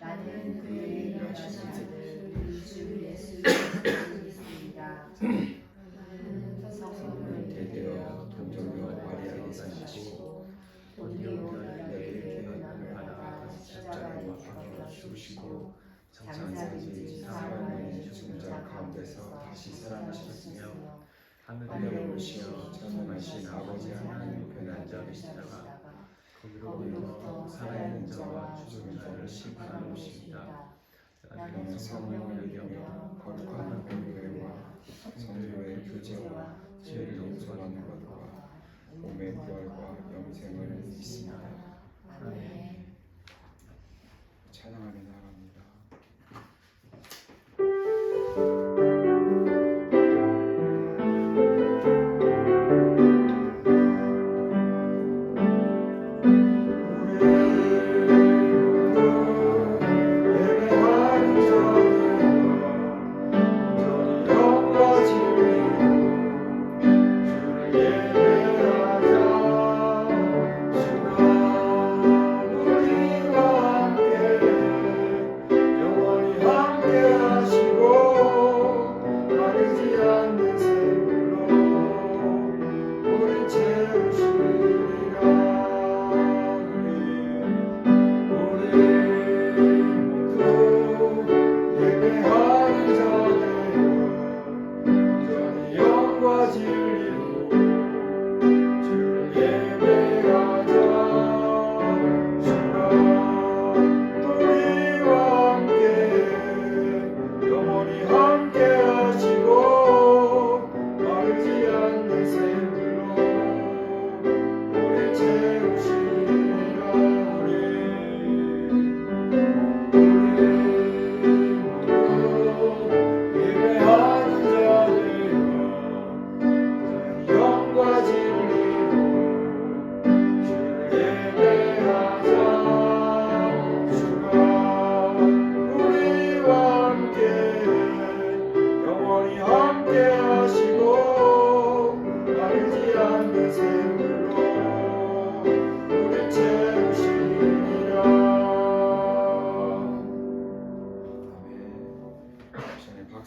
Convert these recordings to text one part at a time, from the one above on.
나는 그의 일하신 자들 우리 주 예수 그리스도를 믿습니다. 그는 성령을 대되어 동정녀 마리아를 사시고 본디오 빌라도에게 고난을 받아 십자가에 못 박혀 죽으시고 장사지 사흘 죽은 자 가운데서 다시 살아나셨으며 하늘에 오르시어 전능하신 아버지 하나님 우편에 앉아 계시다가 거기로부터 살아있는 자와 죽은 자를 심판하러 오십니다. 나는 성령을 믿으며 거룩한 공교회와 성도의 교제와 죄를 용서하는 것과 몸의 부활과 영생을 믿습니다. 아멘. 찬양하며 나아갑니다.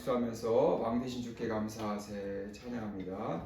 박수하면서 왕 되신 주께 감사하세 찬양합니다.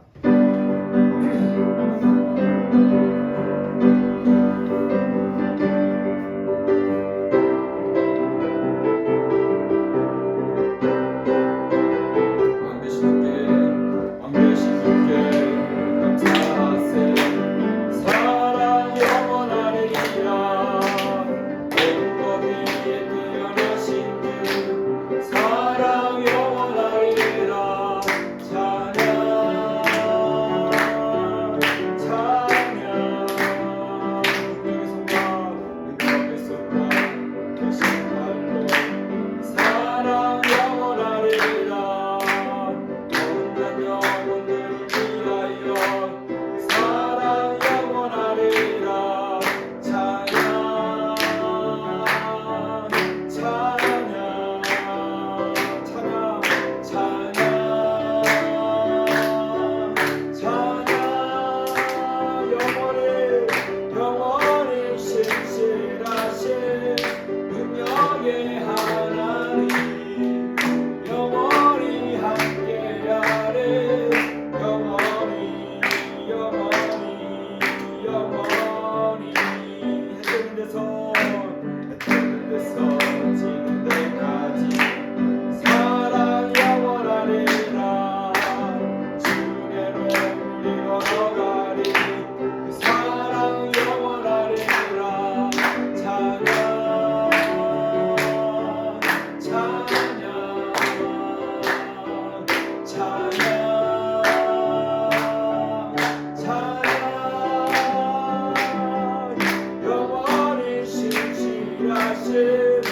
영원히 신실하신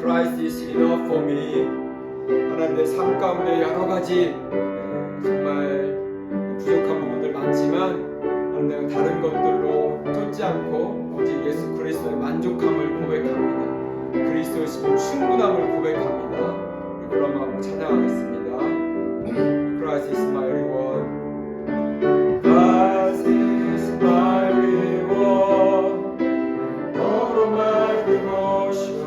Christ is enough for me. 하나님의 삶 가운데 여러 가지 정말 부족한 부분들 많지만 내가 다른 것들로 쫓지 않고 오직 예수 그리스도의 만족함을 고백합니다. 그리스도의 충분함을 고백합니다. 그런 마음으로 찬양하겠습니다. Christ is my reward. Christ is my reward. All of my devotion.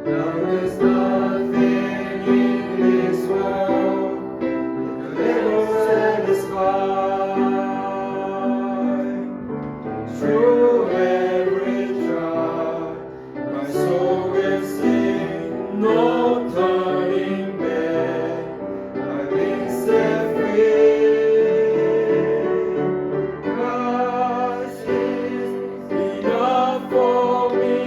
Now there's nothing in this world that could ever satisfy. Through every trial, my soul will sing, no turning back. I've been set free. Christ is enough for me.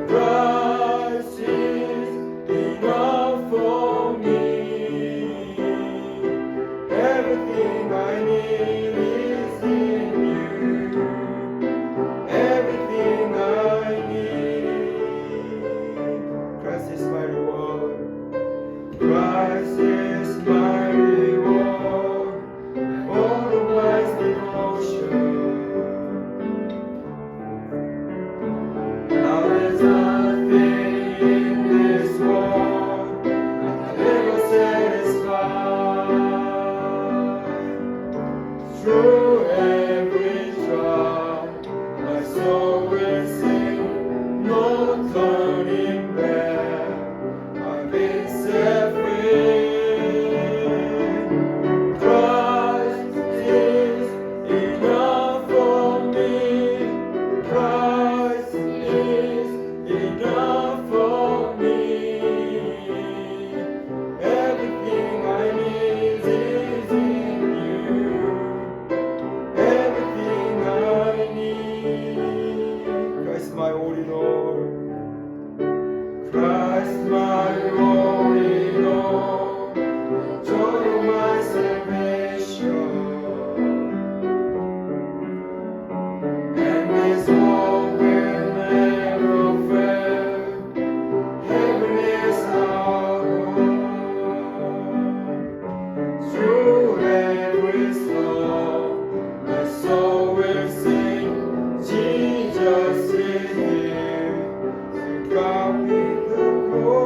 Christ is enough for me. Everything I need is in you. Everything I need. Christ is my reward. Christ is my reward. All of my devotion. Now there's nothing in this world that can ever satisfy. Through every trial, my soul will sing, no turning back. I've been set free. Christ is enough for me. Christ is enough for me. Everything I need is in you. Everything I need. Christ my all in all. Christ my all in all. Joy of my salvation. And this hope will never fail. Heaven is our home. Through every storm, my soul will sing. Jesus is here. To God be the glory.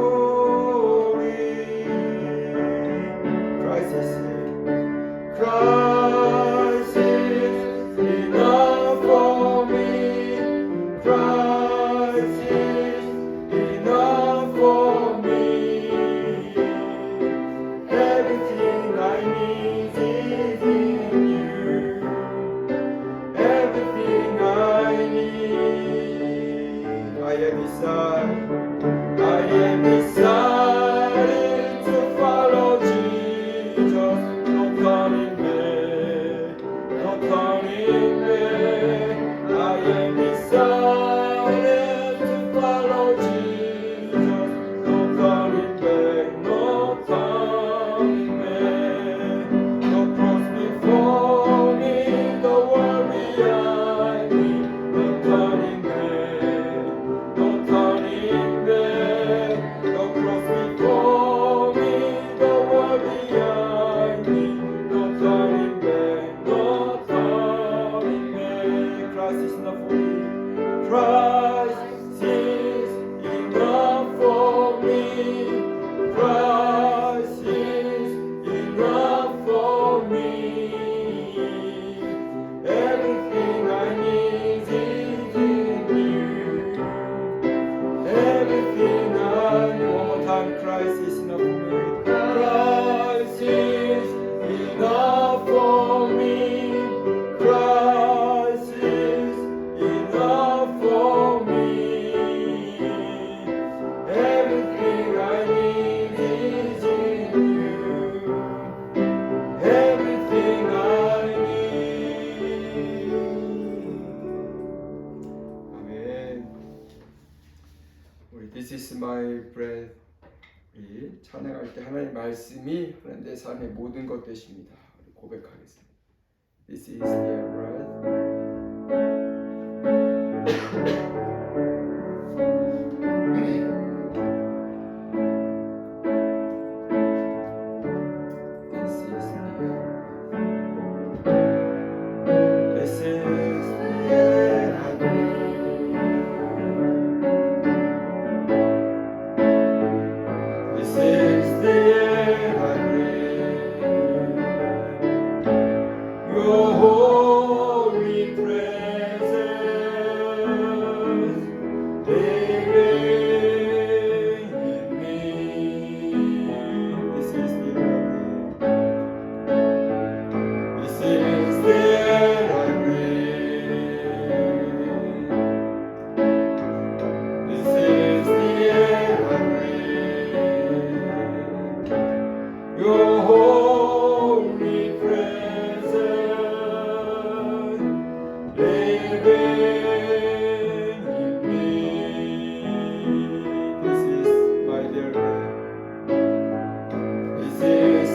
Holy Bread. 우리 찬양할 때 하나님의 말씀이 하나님 내 삶의 모든 것 되십니다. 우리 고백하겠습니다. This is their bread.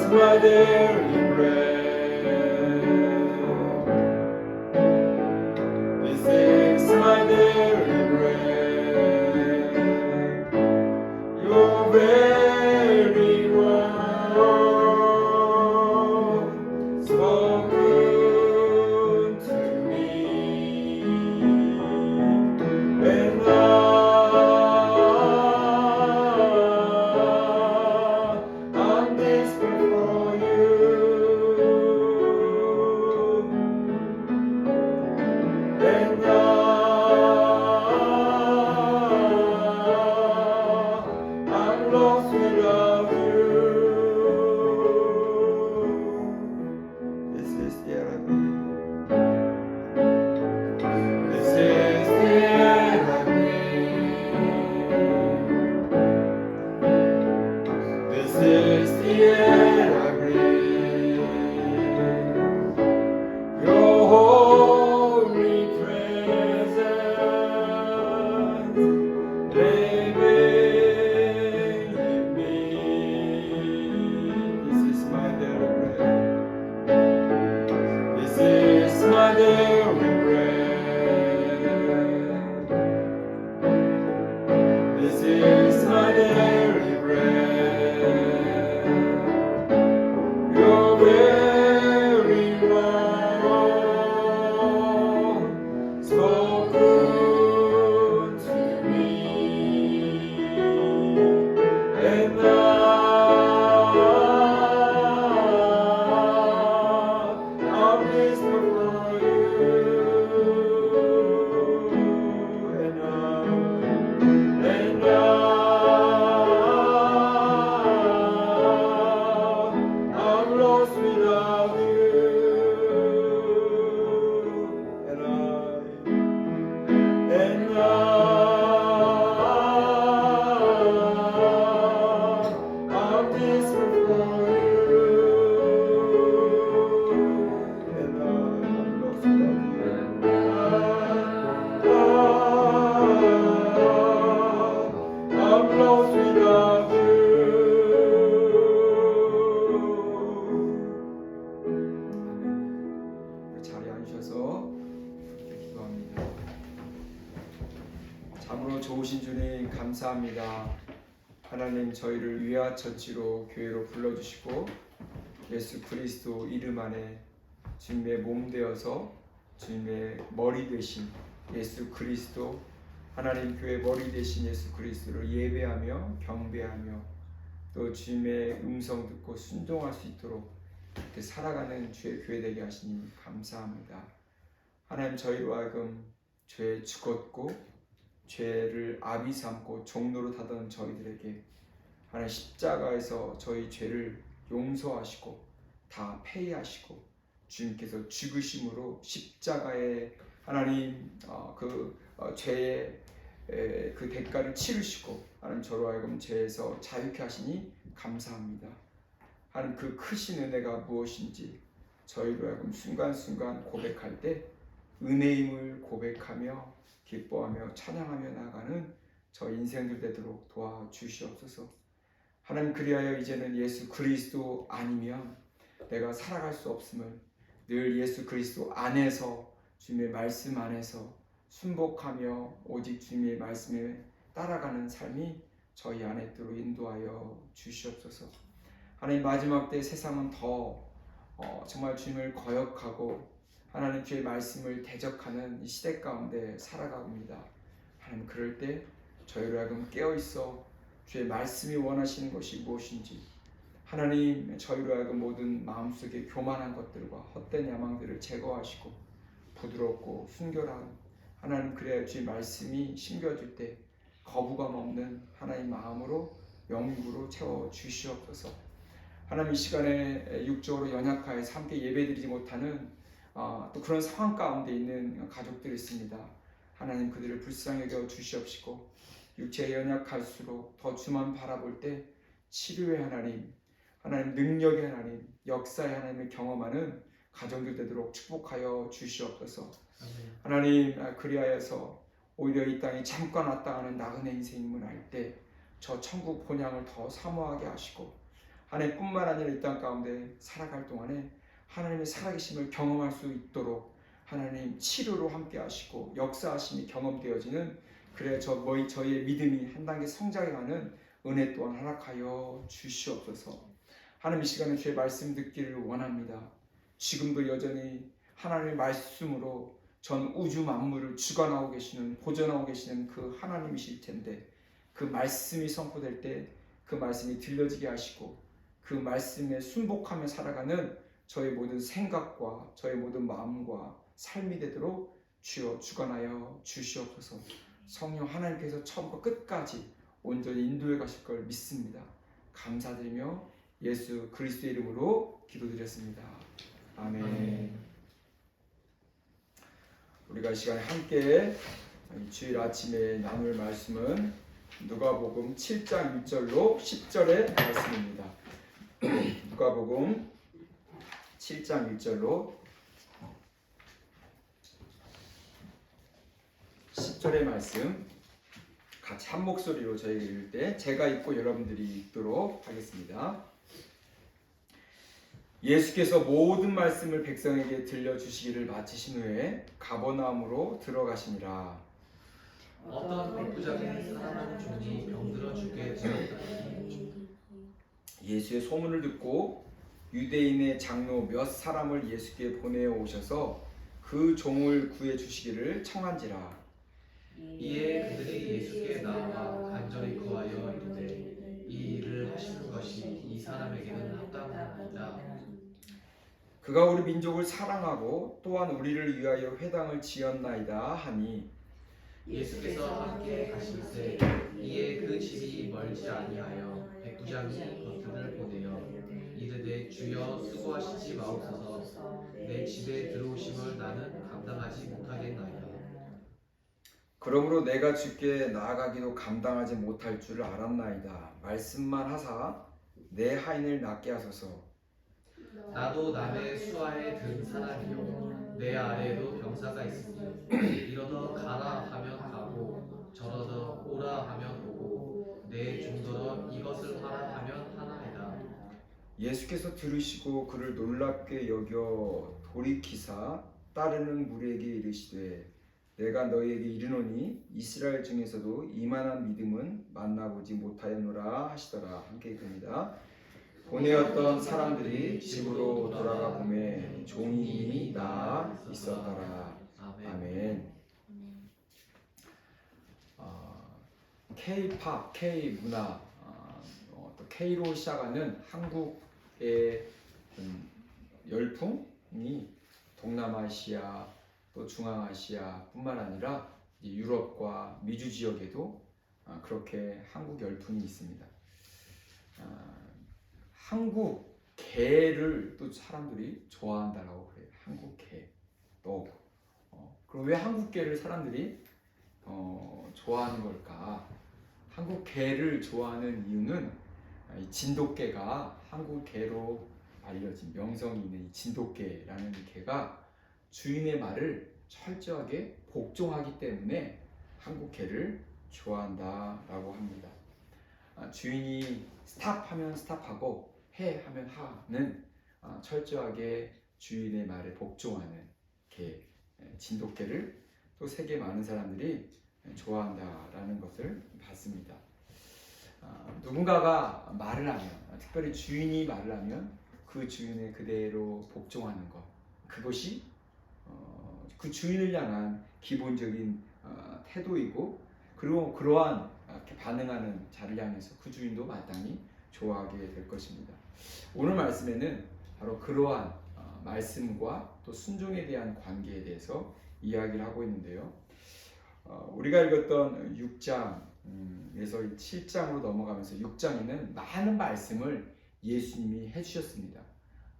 My daily bread. This is my daily bread. Your very word spoken to me, and I'm desperate for you, and I'm lost without you. This is the air I breathe. This is the air I breathe. This is the air I breathe. Your holy presence living in me. This is my daily bread. This is my daily bread. This is my daily bread. Your very word spoken to me, and I'm desperate for you, and I'm lost without you, and I'm desperate for you, and I'm lost without you, I'm lost without you. 아멘. 자리에 앉으셔서 기도합니다. 참으로 좋으신 주님 감사합니다. 하나님 저희를 위아 처치로 교회로 불러주시고 예수 그리스도 이름 안에 주님의 몸 되어서 주님의 머리 되신 예수 그리스도, 하나님 교회 머리 되신 예수 그리스도를 예배하며 경배하며 또 주님의 음성 듣고 순종할 수 있도록 이렇게 살아가는 주의 교회 되게 하시니 감사합니다. 하나님 저희로 하여금 죄에 죽었고 죄를 아비 삼고 종로로 타던 저희들에게 하나님 십자가에서 저희 죄를 용서하시고 다 폐의하시고 주님께서 죽으심으로 십자가에 하나님 죄의 그 대가를 치르시고 하나님 저로 하여금 죄에서 자유케 하시니 감사합니다. 하나님 그 크신 은혜가 무엇인지 저희로 하여금 순간순간 고백할 때 은혜임을 고백하며 기뻐하며 찬양하며 나아가는 저 인생들 되도록 도와주시옵소서. 하나님, 그리하여 이제는 예수 그리스도 아니면 내가 살아갈 수 없음을 늘 예수 그리스도 안에서, 주님의 말씀 안에서 순복하며 오직 주님의 말씀에 따라가는 삶이 저희 안에 있도록 인도하여 주시옵소서. 하나님, 마지막 때 세상은 더 정말 주님을 거역하고 하나님 주의 말씀을 대적하는 이 시대 가운데 살아갑니다. 하나님, 그럴 때 저희로 하여금 깨어있어 주의 말씀이 원하시는 것이 무엇인지, 하나님 저희로 하여금 모든 마음속에 교만한 것들과 헛된 야망들을 제거하시고 부드럽고 순결한 하나님, 그래야 주의 말씀이 심겨질 때 거부감 없는 하나님 마음으로 영육으로 채워 주시옵소서. 하나님, 이 시간에 육적으로 연약하여 함께 예배드리지 못하는 또 그런 상황 가운데 있는 가족들이 있습니다. 하나님, 그들을 불쌍히 여겨 주시옵시고 육체에 연약할수록 더 주만 바라볼 때 치료의 하나님, 하나님 능력의 하나님, 역사의 하나님을 경험하는 가정들 되도록 축복하여 주시옵소서. 하나님, 그리하여서 오히려 이 땅이 잠깐 왔다 가는 나그네 인생임을 알 때 저 천국 본향을 더 사모하게 하시고, 하나님 뿐만 아니라 이 땅 가운데 살아갈 동안에 하나님의 살아계심을 경험할 수 있도록 하나님 치료로 함께 하시고 역사하심이 경험되어지는, 그래 저희의 믿음이 한 단계 성장해가는 은혜 또한 허락하여 주시옵소서. 하나님, 이 시간에 주의 말씀 듣기를 원합니다. 지금도 여전히 하나님의 말씀으로 전 우주 만물을 주관하고 계시는, 보존하고 계시는 그 하나님이실 텐데, 그 말씀이 선포될 때 그 말씀이 들려지게 하시고 그 말씀에 순복하며 살아가는 저의 모든 생각과 저의 모든 마음과 삶이 되도록 주여 주관하여 주시옵소서. 성령 하나님께서 처음부터 끝까지 온전히 인도해 가실 걸 믿습니다. 감사드리며 예수 그리스도의 이름으로 기도드렸습니다. 아멘. 우리가 이 시간에 함께 주일 아침에 나눌 말씀은 누가복음 7장 1절로 10절의 말씀입니다. 누가복음 7장 1절로 10절의 말씀 같이 한 목소리로 저희가 읽을 때 제가 읽고 여러분들이 읽도록 하겠습니다. 예수께서 모든 말씀을 백성에게 들려주시기를 마치신 후에 가버나움으로 들어가시니라. 어떤 백부장의 사랑하는 종이 병들어 죽게 되었더니 예수의 소문을 듣고 유대인의 장로 몇 사람을 예수께 보내어 오셔서 그 종을 구해 주시기를 청한지라. 이에 그들이 예수께 나와 간절히 구하여 이르되 이 일을 하시는 것이 이 사람에게는 합당하니이다. 그가 우리 민족을 사랑하고 또한 우리를 위하여 회당을 지었나이다 하니, 예수께서 함께 가실새 이에 그 집이 멀지 아니하여 백부장이 그들을 보내어 이르되 주여 수고하시지 마옵소서. 내 집에 들어오심을 나는 감당하지 못하겠나이다. 그러므로 내가 주께 나아가기도 감당하지 못할 줄 알았나이다. 말씀만 하사 내 하인을 낫게 하소서. 나도 남의 수하에 든 사람이요 내 아래에도 병사가 있으니 이러더 가라 하면 가고 저러더 오라 하면 오고 내 종더러 이것을 하라 하면 하나이다. 예수께서 들으시고 그를 놀랍게 여겨 돌이키사 따르는 무리에게 이르시되 내가 너희에게 이르노니 이스라엘 중에서도 이만한 믿음은 만나보지 못하였노라 하시더라. 함께 읽습니다. 보내었던 사람들이 집으로 돌아가 보매 종이 이미 나아 있었더라. 아멘. K-팝, K-문화, 또 K로 시작하는 한국의 열풍이 동남아시아 또 중앙아시아뿐만 아니라 유럽과 미주 지역에도 그렇게 한국 열풍이 있습니다. 한국 개를 또 사람들이 좋아한다라고 그래요. 한국 개. 또 그럼 왜 한국 개를 사람들이 좋아하는 걸까? 한국 개를 좋아하는 이유는 이 진돗개가 한국 개로 알려진 명성이 있는 이 진돗개라는 이 개가 주인의 말을 철저하게 복종하기 때문에 한국 개를 좋아한다라고 합니다. 주인이 스탑하면 스탑하고 해 하면 하는 철저하게 주인의 말에 복종하는 개, 진돗개를 또 세계 많은 사람들이 좋아한다라는 것을 봤습니다. 누군가가 말을 하면, 특별히 주인이 말을 하면 그 주인의 그대로 복종하는 것, 그것이 그 주인을 향한 기본적인 태도이고, 그리고 그러한 이렇게 반응하는 자를 향해서 그 주인도 마땅히 좋아하게 될 것입니다. 오늘 말씀에는 바로 그러한 말씀과 또 순종에 대한 관계에 대해서 이야기를 하고 있는데요. 우리가 읽었던 6장에서 7장으로 넘어가면서 6장에는 많은 말씀을 예수님이 해주셨습니다.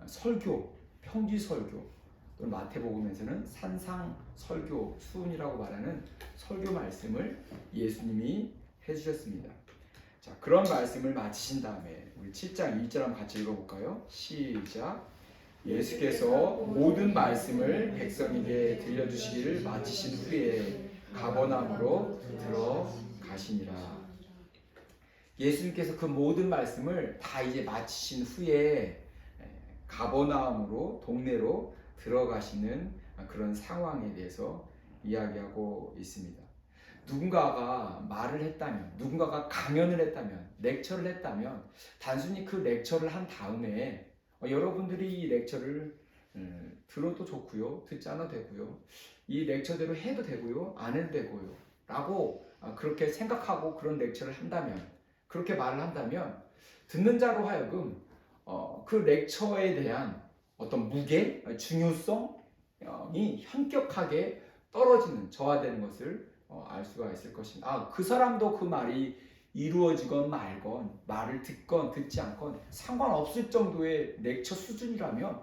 설교, 평지 설교, 또는 마태복음에서는 산상 설교, 수훈이라고 말하는 설교 말씀을 예수님이 해주셨습니다. 자, 그런 말씀을 마치신 다음에 우리 7장 1절 한번 같이 읽어볼까요? 시작. 예수께서 모든 말씀을 백성에게 들려주시기를 마치신 후에 가버나움으로 들어가시니라. 예수님께서 그 모든 말씀을 다 이제 마치신 후에 가버나움으로, 동네로 들어가시는 그런 상황에 대해서 이야기하고 있습니다. 누군가가 말을 했다면, 누군가가 강연을 했다면, 렉처를 했다면 단순히 그 렉처를 한 다음에 여러분들이 이 렉처를 들어도 좋고요, 듣지 않아도 되고요, 이 렉처대로 해도 되고요, 안 해도 되고요 라고 그렇게 생각하고 그런 렉처를 한다면, 그렇게 말을 한다면 듣는 자로 하여금 그 렉처에 대한 어떤 무게, 중요성이 현격하게 떨어지는, 저하되는 것을 알 수가 있을 것입니다. 그 사람도 그 말이 이루어지건 말건, 말을 듣건 듣지 않건 상관없을 정도의 렉처 수준이라면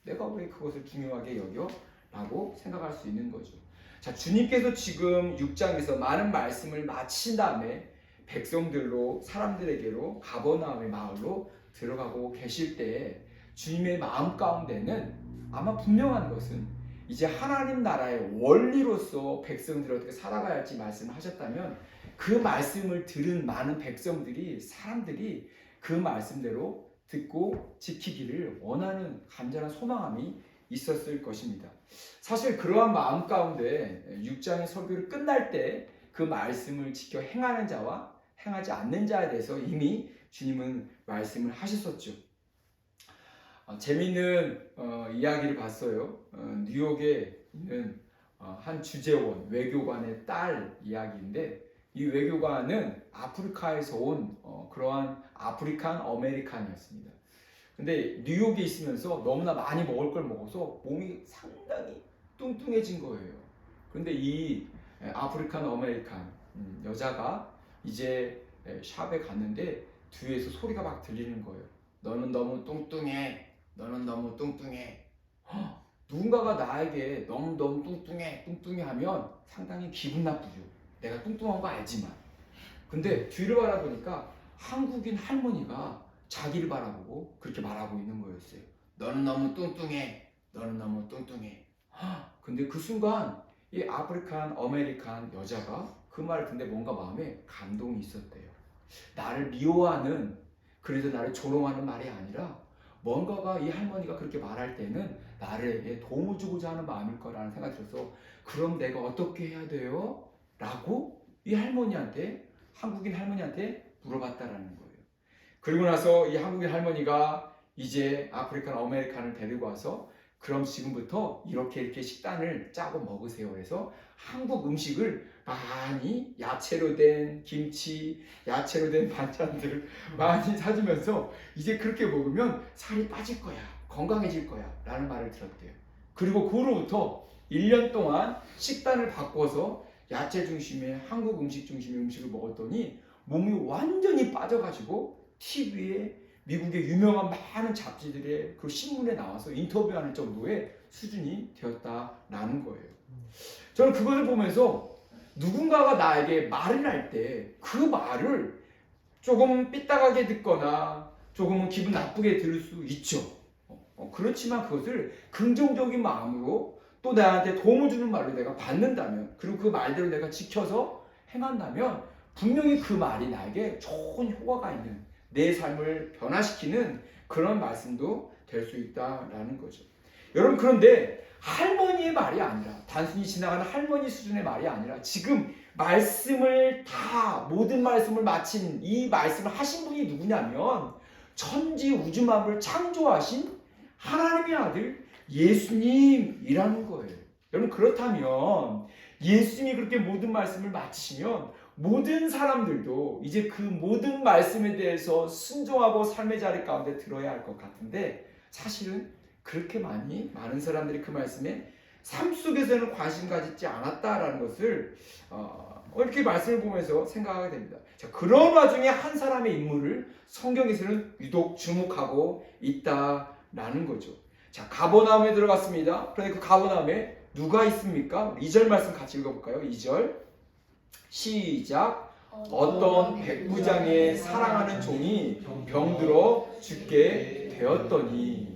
내가 왜 그것을 중요하게 여겨? 라고 생각할 수 있는 거죠. 자, 주님께서 지금 6장에서 많은 말씀을 마친 다음에 백성들로, 사람들에게로 가버나움의 마을로 들어가고 계실 때 주님의 마음 가운데는 아마 분명한 것은 이제 하나님 나라의 원리로서 백성들이 어떻게 살아가야 할지 말씀을 하셨다면 그 말씀을 들은 많은 백성들이, 사람들이 그 말씀대로 듣고 지키기를 원하는 간절한 소망함이 있었을 것입니다. 사실 그러한 마음 가운데 6장의 설교를 끝날 때 그 말씀을 지켜 행하는 자와 행하지 않는 자에 대해서 이미 주님은 말씀을 하셨었죠. 재미있는 이야기를 봤어요. 뉴욕에 있는 한 주재원, 외교관의 딸 이야기인데, 이 외교관은 아프리카에서 온 그러한 아프리칸 아메리칸이었습니다. 근데 뉴욕에 있으면서 너무나 많이 먹을 걸 먹어서 몸이 상당히 뚱뚱해진 거예요. 근데 이 아프리칸 아메리칸 여자가 이제 샵에 갔는데 뒤에서 소리가 막 들리는 거예요. 너는 너무 뚱뚱해. 너는 너무 뚱뚱해. 누군가가 나에게 너무 뚱뚱해 하면 상당히 기분 나쁘죠. 내가 뚱뚱한 거 알지만. 근데 뒤를 바라보니까 한국인 할머니가 자기를 바라보고 그렇게 말하고 있는 거였어요. 너는 너무 뚱뚱해. 너는 너무 뚱뚱해. 근데 그 순간 이 아프리칸 아메리칸 여자가 그 말을 듣는데 뭔가 마음에 감동이 있었대요. 나를 미워하는, 그래서 나를 조롱하는 말이 아니라 뭔가가, 이 할머니가 그렇게 말할 때는 나를 도움을 주고자 하는 마음일 거라는 생각이 들어서, 그럼 내가 어떻게 해야 돼요? 라고 이 할머니한테, 한국인 할머니한테 물어봤다라는 거예요. 그리고 나서 이 한국인 할머니가 이제 아프리칸 아메리칸을 데리고 와서 그럼 지금부터 이렇게 식단을 짜고 먹으세요. 그래서 한국 음식을 많이, 야채로 된 김치, 야채로 된 반찬들을 많이 사주면서 이제 그렇게 먹으면 살이 빠질 거야, 건강해질 거야 라는 말을 들었대요. 그리고 그 후로부터 1년 동안 식단을 바꿔서 야채 중심의, 한국 음식 중심의 음식을 먹었더니 몸이 완전히 빠져가지고 TV에 미국의 유명한 많은 잡지들의 그 신문에 나와서 인터뷰하는 정도의 수준이 되었다라는 거예요. 저는 그것을 보면서 누군가가 나에게 말을 할 때 그 말을 조금 삐딱하게 듣거나 조금은 기분 나쁘게 들을 수 있죠. 그렇지만 그것을 긍정적인 마음으로 또 나한테 도움을 주는 말로 내가 받는다면, 그리고 그 말대로 내가 지켜서 행한다면 분명히 그 말이 나에게 좋은 효과가 있는, 내 삶을 변화시키는 그런 말씀도 될 수 있다라는 거죠. 여러분, 그런데 할머니의 말이 아니라, 단순히 지나가는 할머니 수준의 말이 아니라, 지금 말씀을 다, 모든 말씀을 마친 이 말씀을 하신 분이 누구냐면 천지 우주 만물을 창조하신 하나님의 아들 예수님이라는 거예요. 여러분, 그렇다면 예수님이 그렇게 모든 말씀을 마치시면 모든 사람들도 이제 그 모든 말씀에 대해서 순종하고 삶의 자리 가운데 들어야 할 것 같은데, 사실은 그렇게 많은 사람들이 그 말씀에 삶 속에서는 관심 가지지 않았다라는 것을 이렇게 말씀을 보면서 생각하게 됩니다. 자, 그런 와중에 한 사람의 인물을 성경에서는 유독 주목하고 있다라는 거죠. 자, 가버나움에 들어갔습니다. 그런데 그 가버나움에 누가 있습니까? 2절 말씀 같이 읽어볼까요? 2절 시작. 어떤 백부장의 사랑하는 종이 병들어 죽게 되었더니,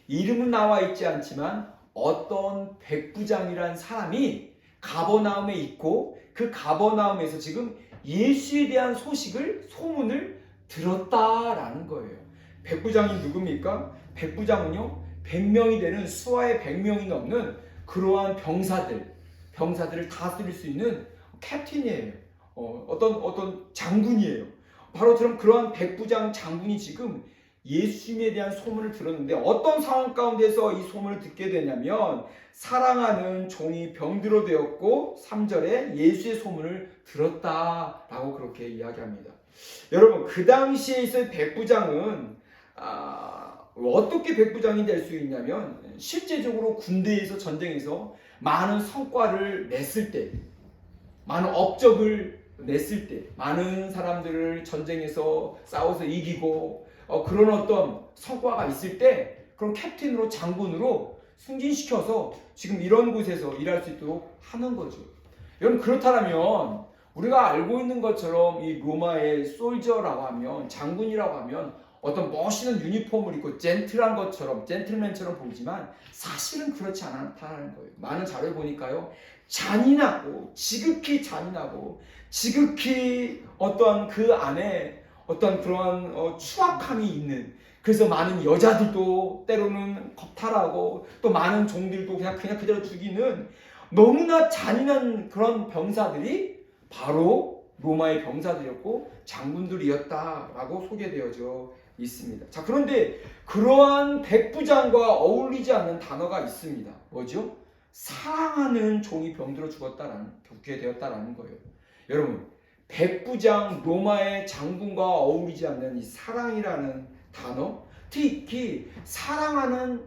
이름은 나와 있지 않지만 어떤 백부장이란 사람이 가버나움에 있고, 그 가버나움에서 지금 예수에 대한 소문을 들었다라는 거예요. 백부장이 누굽니까? 백부장은요, 100명이 되는, 수하에 100명이 넘는 그러한 병사들을 다스릴 수 있는 캡틴이에요. 어떤 장군이에요. 바로 그러한 백부장 장군이 지금 예수님에 대한 소문을 들었는데, 어떤 상황 가운데서 이 소문을 듣게 되냐면 사랑하는 종이 병들어 되었고, 3절에 예수의 소문을 들었다라고 그렇게 이야기합니다. 여러분, 그 당시에 있을 백부장은 어떻게 백부장이 될 수 있냐면, 실제적으로 군대에서, 전쟁에서 많은 성과를 냈을 때, 많은 업적을 냈을 때, 많은 사람들을 전쟁에서 싸워서 이기고 그런 어떤 성과가 있을 때, 그런 캡틴으로, 장군으로 승진시켜서 지금 이런 곳에서 일할 수 있도록 하는 거죠. 여러분, 그렇다면 우리가 알고 있는 것처럼 이 로마의 솔저라고 하면, 장군이라고 하면 어떤 멋있는 유니폼을 입고 젠틀한 것처럼, 젠틀맨처럼 보이지만 사실은 그렇지 않다는 거예요. 많은 자료에 보니까요, 잔인하고 지극히 어떠한 그 안에 어떤 그러한 추악함이 있는, 그래서 많은 여자들도 때로는 겁탈하고, 또 많은 종들도 그냥 그대로 죽이는 너무나 잔인한 그런 병사들이 바로 로마의 병사들이었고 장군들이었다라고 소개되어져 있습니다. 자, 그런데 그러한 백부장과 어울리지 않는 단어가 있습니다. 뭐죠? 사랑하는 종이 병들어 죽게 되었다라는 거예요. 여러분, 백부장, 로마의 장군과 어울리지 않는 이 사랑이라는 단어, 특히 사랑하는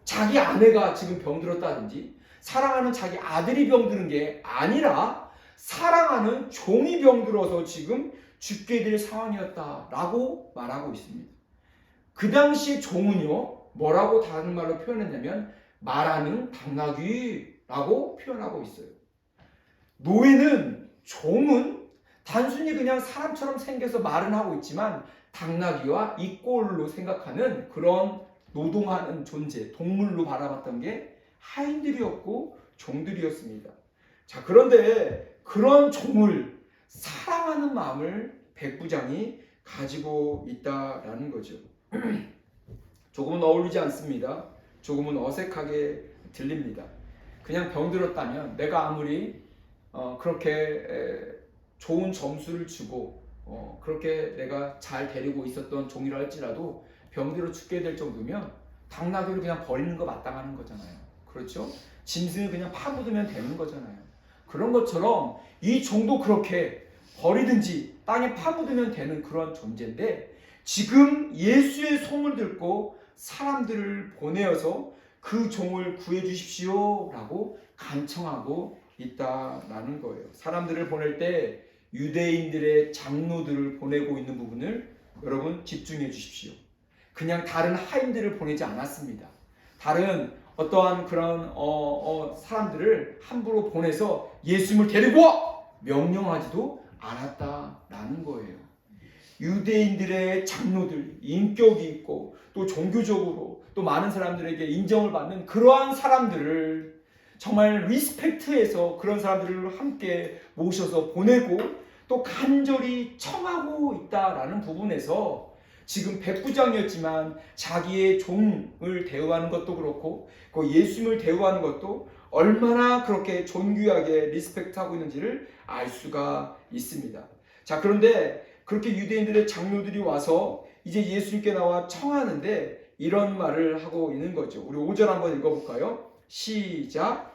자기 아내가 지금 병들었다든지, 사랑하는 자기 아들이 병드는 게 아니라 사랑하는 종이 병들어서 지금 죽게 될 상황이었다라고 말하고 있습니다. 그 당시 종은요, 뭐라고 다른 말로 표현했냐면 말하는 당나귀라고 표현하고 있어요. 노예는, 종은 단순히 그냥 사람처럼 생겨서 말은 하고 있지만 당나귀와 이꼴로 생각하는 그런 노동하는 존재, 동물로 바라봤던 게 하인들이었고 종들이었습니다. 자, 그런데 그런 종을 사랑하는 마음을 백부장이 가지고 있다라는 거죠. 조금은 어울리지 않습니다. 조금은 어색하게 들립니다. 그냥 병들었다면 내가 아무리 그렇게 좋은 점수를 주고 그렇게 내가 잘 데리고 있었던 종이라 할지라도 병들어 죽게 될 정도면 당나귀를 그냥 버리는 거 마땅하는 거잖아요. 그렇죠? 짐승을 그냥 파묻으면 되는 거잖아요. 그런 것처럼 이 종도 그렇게 버리든지 땅에 파묻으면 되는 그런 존재인데, 지금 예수의 소문을 듣고 사람들을 보내어서 그 종을 구해 주십시오 라고 간청하고 있다라는 거예요. 사람들을 보낼 때 유대인들의 장로들을 보내고 있는 부분을 여러분 집중해 주십시오. 그냥 다른 하인들을 보내지 않았습니다. 다른 어떠한 그런 사람들을 함부로 보내서 예수님을 데리고 와! 명령하지도 않았다라는 거예요. 유대인들의 장로들, 인격이 있고 또 종교적으로 또 많은 사람들에게 인정을 받는 그러한 사람들을 정말 리스펙트해서 그런 사람들을 함께 모셔서 보내고 또 간절히 청하고 있다라는 부분에서 지금 백부장이었지만 자기의 종을 대우하는 것도 그렇고 그 예수님을 대우하는 것도 얼마나 그렇게 존귀하게 리스펙트하고 있는지를 알 수가 있습니다. 자, 그런데 그렇게 유대인들의 장로들이 와서 이제 예수님께 나와 청하는데 이런 말을 하고 있는 거죠. 우리 5절 한번 읽어볼까요? 시작.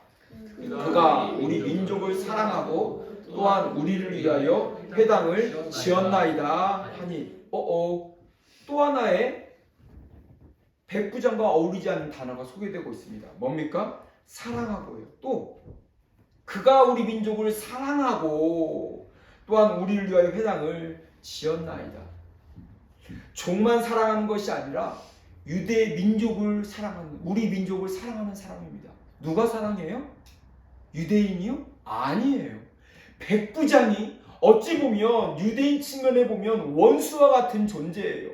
그가 우리 민족을 사랑하고 또한 우리를 위하여 회당을 지었나이다 하니 또 하나의 백부장과 어울리지 않는 단어가 소개되고 있습니다. 뭡니까? 사랑하고요. 또 그가 우리 민족을 사랑하고 또한 우리를 위하여 회당을 지었나이다. 종만 사랑하는 것이 아니라 유대 민족을 사랑하는, 우리 민족을 사랑하는 사람입니다. 누가 사랑해요? 유대인이요? 아니에요. 백부장이 어찌 보면 유대인 측면에 보면 원수와 같은 존재예요.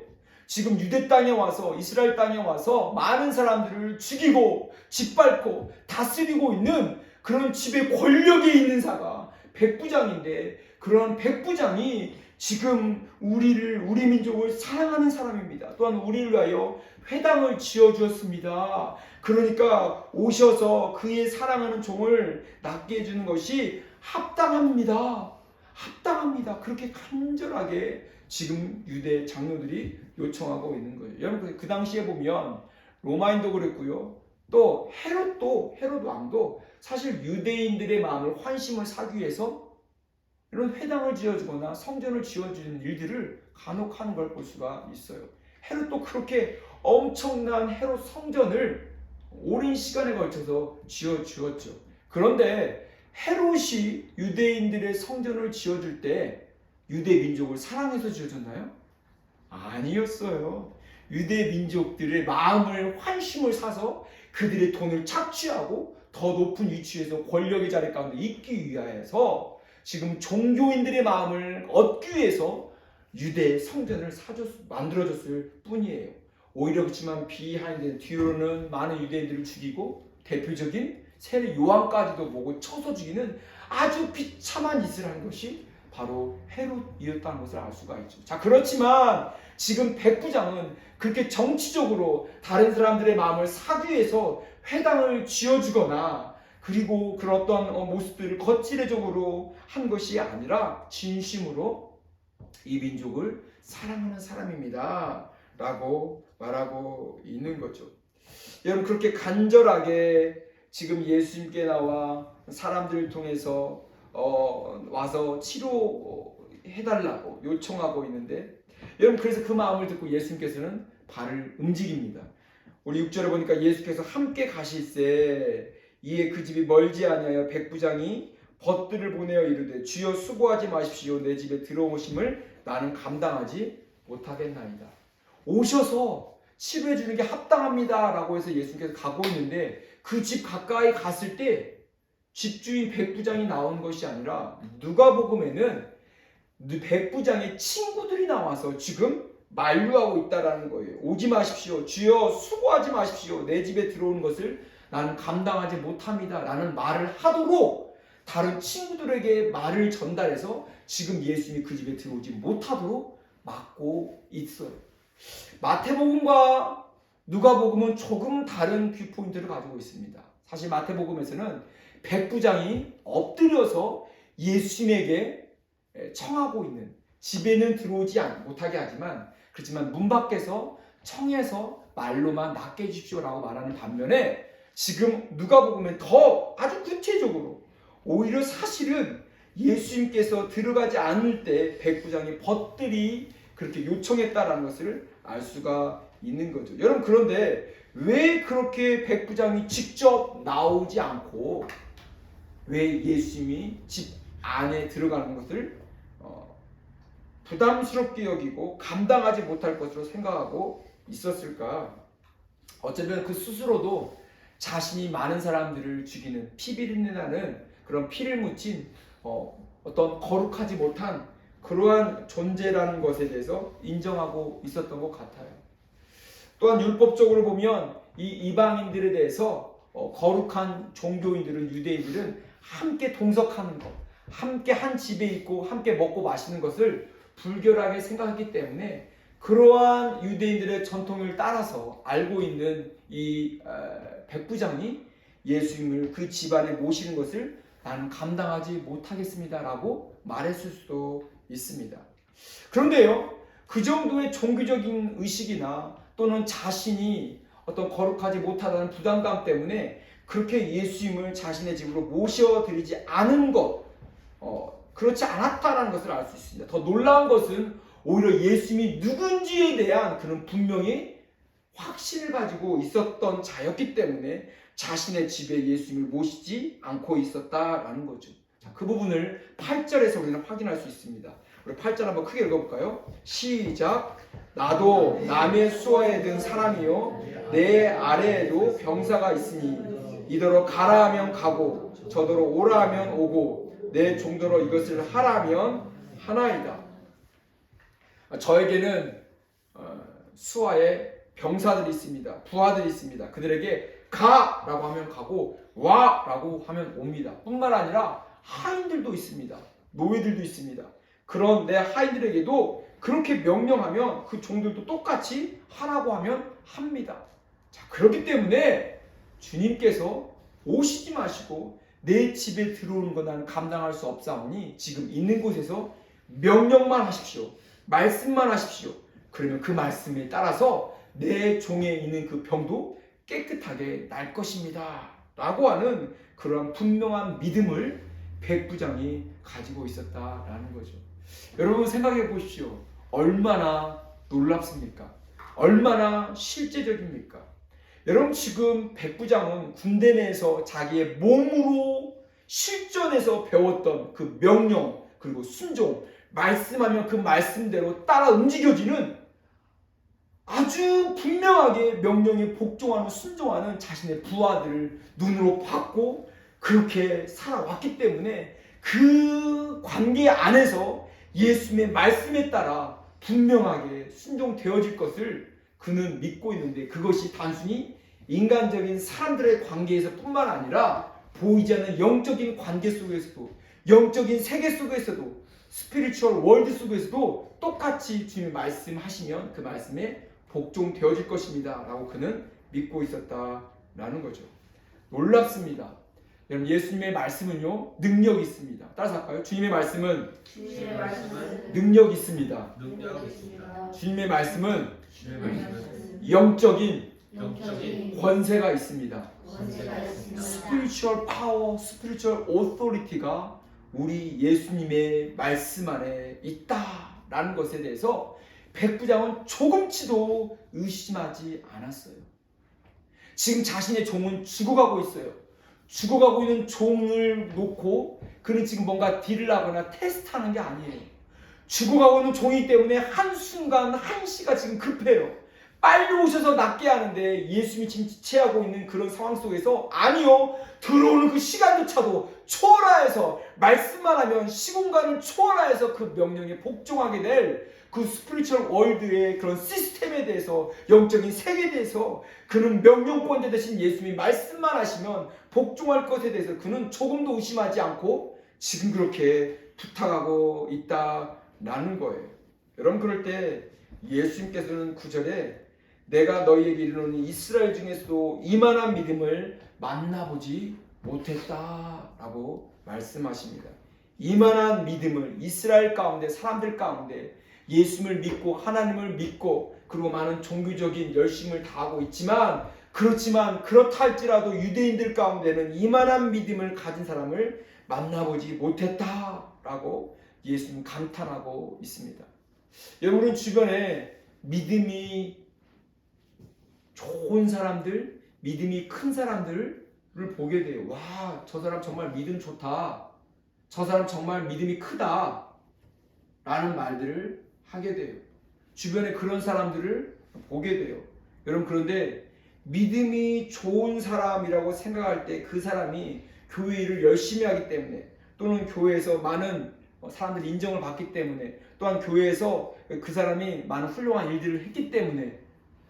지금 유대 땅에 와서 이스라엘 땅에 와서 많은 사람들을 죽이고 짓밟고 다스리고 있는 그런 집에 권력에 있는 자가 백부장인데 그런 백부장이 지금 우리 민족을 사랑하는 사람입니다. 또한 우리를 위하여 회당을 지어주었습니다. 그러니까 오셔서 그의 사랑하는 종을 낫게 해주는 것이 합당합니다. 합당합니다. 그렇게 간절하게 지금 유대 장로들이 요청하고 있는 거예요. 여러분 그 당시에 보면 로마인도 그랬고요. 또 헤롯 왕도 사실 유대인들의 마음을 환심을 사기 위해서 이런 회당을 지어주거나 성전을 지어주는 일들을 간혹 하는 걸 볼 수가 있어요. 헤롯도 그렇게 엄청난 헤롯 성전을 오랜 시간에 걸쳐서 지어주었죠. 그런데 헤롯이 유대인들의 성전을 지어줄 때 유대 민족을 사랑해서 지어줬나요? 아니었어요. 유대 민족들의 마음을 환심을 사서 그들의 돈을 착취하고 더 높은 위치에서 권력의 자리 가운데 있기 위하여서 지금 종교인들의 마음을 얻기 위해서 유대 성전을 만들어줬을 뿐이에요. 오히려 그렇지만 비하인드 뒤로는 많은 유대인들을 죽이고 대표적인 세례 요한까지도 보고 쳐서 죽이는 아주 비참한 짓을 한 것이 바로 헤롯이었다는 것을 알 수가 있죠. 자, 그렇지만 지금 백부장은 그렇게 정치적으로 다른 사람들의 마음을 사기 위해서 회당을 지어주거나 그리고 그런 어떤 모습들을 거칠애적으로 한 것이 아니라 진심으로 이 민족을 사랑하는 사람입니다 라고 말하고 있는 거죠. 여러분 그렇게 간절하게 지금 예수님께 나와 사람들을 통해서 와서 치료해달라고 요청하고 있는데 여러분 그래서 그 마음을 듣고 예수님께서는 발을 움직입니다. 우리 6절에 보니까 예수께서 함께 가실새 이에 그 집이 멀지 아니하여 백부장이 벗들을 보내어 이르되 주여 수고하지 마십시오 내 집에 들어오심을 나는 감당하지 못하겠나이다. 오셔서 치료해 주는 게 합당합니다 라고 해서 예수님께서 가고 있는데 그 집 가까이 갔을 때 집주인 백부장이 나온 것이 아니라 누가복음에는 백부장의 친구들이 나와서 지금 만류하고 있다라는 거예요. 오지 마십시오. 주여 수고하지 마십시오. 내 집에 들어오는 것을 나는 감당하지 못합니다 라는 말을 하도록 다른 친구들에게 말을 전달해서 지금 예수님이 그 집에 들어오지 못하도록 막고 있어요. 마태복음과 누가복음은 조금 다른 뷰포인트를 가지고 있습니다. 사실 마태복음에서는 백부장이 엎드려서 예수님에게 청하고 있는, 집에는 들어오지 못하게 하지만 그렇지만 문 밖에서 청해서 말로만 낫게 해주십시오라고 말하는 반면에 지금 누가복음은 더 아주 구체적으로 오히려 사실은 예수님께서 들어가지 않을 때 백부장이 벗들이 그렇게 요청했다라는 것을 알 수가 있는 거죠. 여러분 그런데 왜 그렇게 백부장이 직접 나오지 않고 왜 예수님이 집 안에 들어가는 것을 부담스럽게 여기고 감당하지 못할 것으로 생각하고 있었을까? 어쩌면 그 스스로도 자신이 많은 사람들을 죽이는 피비린내 나는 그런 피를 묻힌 어떤 거룩하지 못한 그러한 존재라는 것에 대해서 인정하고 있었던 것 같아요. 또한 율법적으로 보면 이 이방인들에 대해서 거룩한 종교인들은, 유대인들은 함께 동석하는 것, 함께 한 집에 있고 함께 먹고 마시는 것을 불결하게 생각했기 때문에 그러한 유대인들의 전통을 따라서 알고 있는 이 백부장이 예수님을 그 집안에 모시는 것을 나는 감당하지 못하겠습니다라고 말했을 수도 있습니다. 그런데요, 그 정도의 종교적인 의식이나 또는 자신이 어떤 거룩하지 못하다는 부담감 때문에 그렇게 예수님을 자신의 집으로 모셔드리지 않은 것, 그렇지 않았다는 것을 알 수 있습니다. 더 놀라운 것은 오히려 예수님이 누군지에 대한 그런 분명히 확신을 가지고 있었던 자였기 때문에 자신의 집에 예수님을 모시지 않고 있었다라는 거죠. 자, 그 부분을 8절에서 우리는 확인할 수 있습니다. 우리 8절 한번 크게 읽어볼까요? 시작. 나도 남의 수하에 든 사람이요 내 아래에도 병사가 있으니 이더러 가라 하면 가고 저더러 오라 하면 오고 내 종더러 이것을 하라 하면 하나이다. 저에게는 수하에 병사들이 있습니다. 부하들이 있습니다. 그들에게 가라고 하면 가고 와라고 하면 옵니다. 뿐만 아니라 하인들도 있습니다. 노예들도 있습니다. 그런 내 하인들에게도 그렇게 명령하면 그 종들도 똑같이 하라고 하면 합니다. 자, 그렇기 때문에 주님께서 오시지 마시고 내 집에 들어오는 것 나는 감당할 수 없사오니 지금 있는 곳에서 명령만 하십시오. 말씀만 하십시오. 그러면 그 말씀에 따라서 내 종에 있는 그 병도 깨끗하게 날 것입니다. 라고 하는 그러한 분명한 믿음을 백부장이 가지고 있었다라는 거죠. 여러분 생각해 보십시오. 얼마나 놀랍습니까? 얼마나 실제적입니까? 여러분 지금 백부장은 군대 내에서 자기의 몸으로 실전에서 배웠던 그 명령 그리고 순종, 말씀하면 그 말씀대로 따라 움직여지는 아주 분명하게 명령에 복종하는 순종하는 자신의 부하들을 눈으로 봤고 그렇게 살아왔기 때문에 그 관계 안에서 예수님의 말씀에 따라 분명하게 순종되어질 것을 그는 믿고 있는데 그것이 단순히 인간적인 사람들의 관계에서 뿐만 아니라 보이지 않는 영적인 관계 속에서도 영적인 세계 속에서도 스피리추얼 월드 속에서도 똑같이 주님이 말씀하시면 그 말씀에 복종되어질 것입니다 라고 그는 믿고 있었다라는 거죠. 놀랍습니다. 여러분 예수님의 말씀은요 능력이 있습니다. 따라서 할까요? 주님의 말씀은 능력이 있습니다. 주님의 말씀은 영적인 권세가 있습니다. 스피리추얼 파워, 스피리추얼 오토리티가 우리 예수님의 말씀 안에 있다라는 것에 대해서 백부장은 조금치도 의심하지 않았어요. 지금 자신의 종은 죽어가고 있어요. 죽어가고 있는 종을 놓고 그는 지금 뭔가 딜을 하거나 테스트하는 게 아니에요. 죽어가고 있는 종이기 때문에 한순간 한시가 지금 급해요. 빨리 오셔서 낫게 하는데 예수님이 지금 지체하고 있는 그런 상황 속에서 아니요, 들어오는 그 시간조차도 초월하여서 말씀만 하면 시공간을 초월하여서 그 명령에 복종하게 될 그 스피리추얼 월드의 그런 시스템에 대해서 영적인 세계에 대해서 그는 명령권자 되신 예수님이 말씀만 하시면 복종할 것에 대해서 그는 조금도 의심하지 않고 지금 그렇게 부탁하고 있다라는 거예요. 여러분 그럴 때 예수님께서는 9절에 내가 너희에게 이르노니 이스라엘 중에서도 이만한 믿음을 만나보지 못했다라고 말씀하십니다. 이만한 믿음을 이스라엘 가운데 사람들 가운데 예수님을 믿고 하나님을 믿고 그리고 많은 종교적인 열심을 다하고 있지만 그렇다 할지라도 유대인들 가운데는 이만한 믿음을 가진 사람을 만나보지 못했다라고 예수님 감탄하고 있습니다. 여러분 주변에 믿음이 좋은 사람들, 믿음이 큰 사람들을 보게 돼요. 와, 저 사람 정말 믿음 좋다. 저 사람 정말 믿음이 크다. 라는 말들을 하게 돼요. 주변에 그런 사람들을 보게 돼요. 여러분 그런데 믿음이 좋은 사람이라고 생각할 때 그 사람이 교회 일을 열심히 하기 때문에 또는 교회에서 많은 사람들이 인정을 받기 때문에 또한 교회에서 그 사람이 많은 훌륭한 일들을 했기 때문에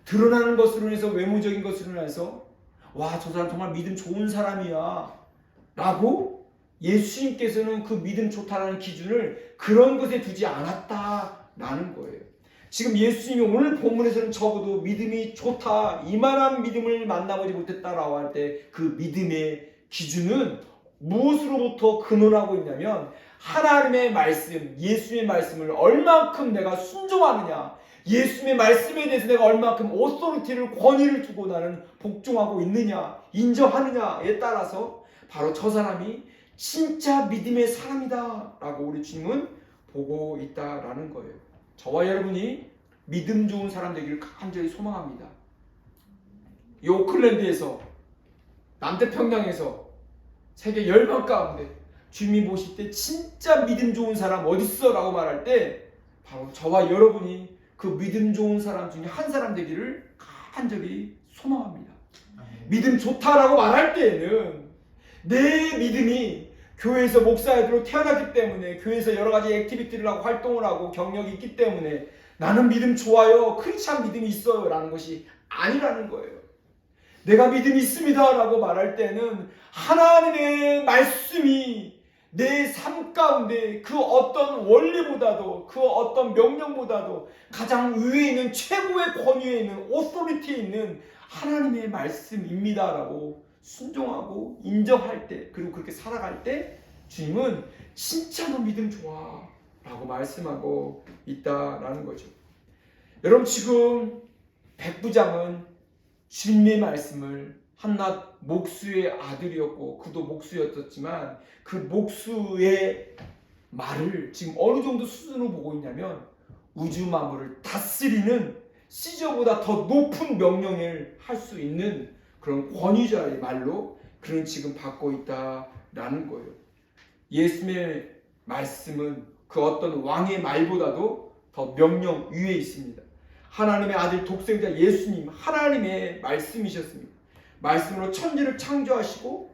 드러나는 것으로 인해서 외모적인 것으로 인해서 와, 저 사람 정말 믿음 좋은 사람이야 라고 예수님께서는 그 믿음 좋다라는 기준을 그런 것에 두지 않았다라는 거예요. 지금 예수님이 오늘 본문에서는 적어도 믿음이 좋다, 이만한 믿음을 만나보지 못했다라고 할 때 그 믿음의 기준은 무엇으로부터 근원하고 있냐면 하나님의 말씀, 예수님의 말씀을 얼만큼 내가 순종하느냐, 예수님의 말씀에 대해서 내가 얼만큼 오토리티를, 권위를 두고 나는 복종하고 있느냐, 인정하느냐에 따라서 바로 저 사람이 진짜 믿음의 사람이다 라고 우리 주님은 보고 있다라는 거예요. 저와 여러분이 믿음 좋은 사람 되기를 간절히 소망합니다. 이 오클랜드에서, 남태평양에서 세계 10명 가운데 주님이 보실 때 진짜 믿음 좋은 사람 어딨어? 라고 말할 때 바로 저와 여러분이 그 믿음 좋은 사람 중에 한 사람 되기를 간절히 소망합니다. 믿음 좋다라고 말할 때에는 내 믿음이 교회에서 목사로 태어났기 때문에, 교회에서 여러 가지 액티비티를 하고 활동을 하고 경력이 있기 때문에 나는 믿음 좋아요, 크리스찬 믿음이 있어요 라는 것이 아니라는 거예요. 내가 믿음이 있습니다 라고 말할 때는 하나님의 말씀이 내 삶 가운데 그 어떤 원리보다도, 그 어떤 명령보다도 가장 위에 있는, 최고의 권위에 있는, 오토리티에 있는 하나님의 말씀입니다 라고 순종하고 인정할 때, 그리고 그렇게 살아갈 때 주님은 진짜 너 믿음 좋아 라고 말씀하고 있다라는 거죠. 여러분, 지금 백부장은 주님의 말씀을 한낱 목수의 아들이었고 그도 목수였었지만 그 목수의 말을 지금 어느 정도 수준으로 보고 있냐면 우주 만물을 다스리는 시저보다 더 높은 명령을 할 수 있는 그런 권위자의 말로 그는 지금 받고 있다라는 거예요. 예수님의 말씀은 그 어떤 왕의 말보다도 더 명령 위에 있습니다. 하나님의 아들 독생자 예수님, 하나님의 말씀이셨습니다. 말씀으로 천지를 창조하시고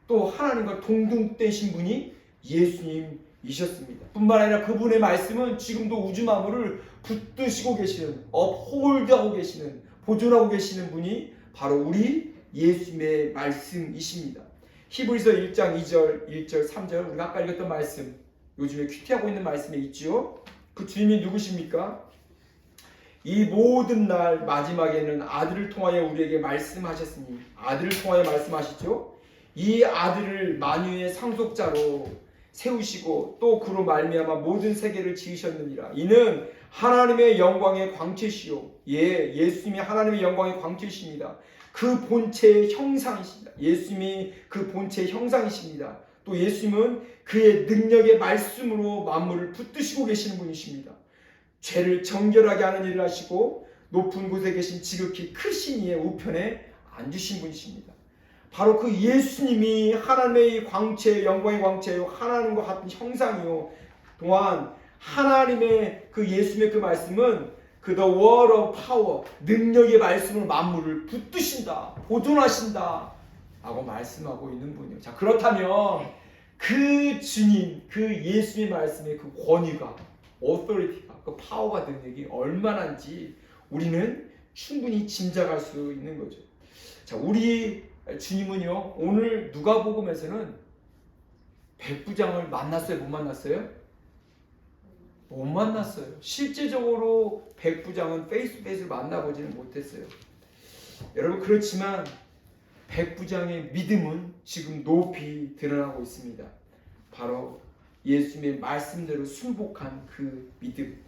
또 하나님과 동등되신 분이 예수님이셨습니다. 뿐만 아니라 그분의 말씀은 지금도 우주 만물을 붙드시고 계시는, 업홀드하고 계시는, 보존하고 계시는 분이 바로 우리 예수님의 말씀이십니다. 히브리서 1장 2절, 1절, 3절 우리가 아까 읽었던 말씀, 요즘에 큐티하고 있는 말씀에 있지요. 그 주님이 누구십니까? 이 모든 날 마지막에는 아들을 통하여 우리에게 말씀하셨으니, 아들을 통하여 말씀하시죠. 이 아들을 만유의 상속자로 세우시고 또 그로 말미암아 모든 세계를 지으셨느니라. 이는 하나님의 영광의 광채시요, 예수님이 하나님의 영광의 광채십니다. 그 본체의 형상이십니다. 예수님이 그 본체의 형상이십니다. 또 예수님은 그의 능력의 말씀으로 만물을 붙드시고 계시는 분이십니다. 죄를 정결하게 하는 일을 하시고 높은 곳에 계신 지극히 크신 이의 우편에 앉으신 분이십니다. 바로 그 예수님이 하나님의 광채, 영광의 광채요, 하나님과 같은 형상이요, 또한 하나님의 그 예수님의 그 말씀은 그 the word of power, 능력의 말씀으로 만물을 붙드신다, 보존하신다 라고 말씀하고 있는 분이에요. 자, 그렇다면 그 주님, 그 예수님의 말씀의 그 권위가, authority가, 그 파워가, 능력이 얼마나인지 우리는 충분히 짐작할 수 있는 거죠. 자, 우리 주님은요, 오늘 누가복음에서는 백부장을 만났어요? 못 만났어요? 못 만났어요. 실제적으로 백부장은 페이스 투 페이스를 만나보지는 못했어요. 여러분, 그렇지만 백부장의 믿음은 지금 높이 드러나고 있습니다. 바로 예수님의 말씀대로 순복한 그 믿음.